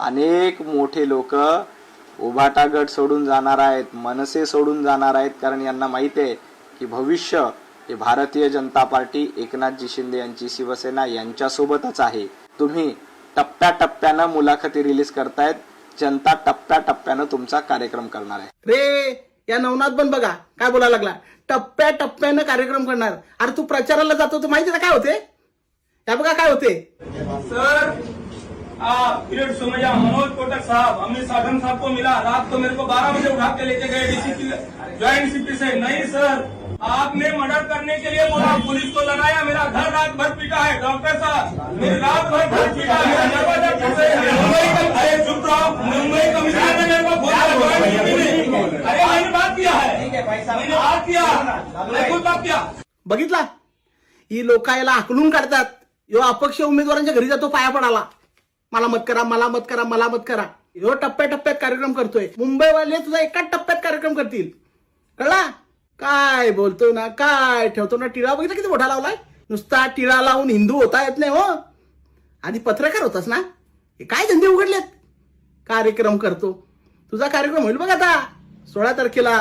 अनेक मोठे लोक उभाटा गट सोडून जाणार आहेत, मनसे सोडून जाणार आहेत, कारण यांना माहिती आहे की भविष्य हे भारतीय जनता पार्टी, एकनाथजी शिंदे यांची शिवसेना यांच्यासोबतच आहे. तुम्ही टप्प्याटप्प्यानं मुलाखती रिलीज करतायत, जनता टप्प्याटप्प्यानं तुमचा कार्यक्रम करणार आहे. रे या नवनाथ पण बघा काय बोलायला लागला, टप्प्याटप्प्यानं कार्यक्रम करणार. अरे तू प्रचाराला जातो तर माहिती आहे काय होते, या बघा काय होते. सर पीरियड सुमैया मनोज कोटक साहब, अमित साधन साहब को मिला, रात को मेरे को 12 बजे उठा के लेके गए डीसीपी ज्वाइंट सीपी से. नहीं सर, आपने मर्डर करने के लिए बोला, पुलिस को लगाया, मेरा घर रात भर पीटा है. डॉक्टर साहब मेरे रात भर घर पीटा है, मेरा दरवाजा टूटे है. अरे चुप रहो, मुंबई कमिश्नर ने मेरे को बोला, अरे मैंने बात किया है, मैंने बात किया, मैंने खुद बात किया. बघितला, ही लोक याला आकलून काढतात. यो अपक्ष उमेदवारांच्या घरी जातो पाया पडाला, मला मत करा, मला मत करा, मला मत करा. ह्यो टप्प्याटप्प्यात कार्यक्रम करतोय. मुंबईवाले तुझा एकाच टप्प्यात कार्यक्रम करतील, कळला. काय बोलतो ना, काय ठेवतो ना टिळा. बघितलं किती मोठा लावलाय, नुसता टिळा लावून हिंदू होता येत नाही हो. आधी पत्रकार होतास ना, हे काय धंदे उघडलेत. कार्यक्रम करतो, तुझा कार्यक्रम होईल बघ आता 16 तारखेला.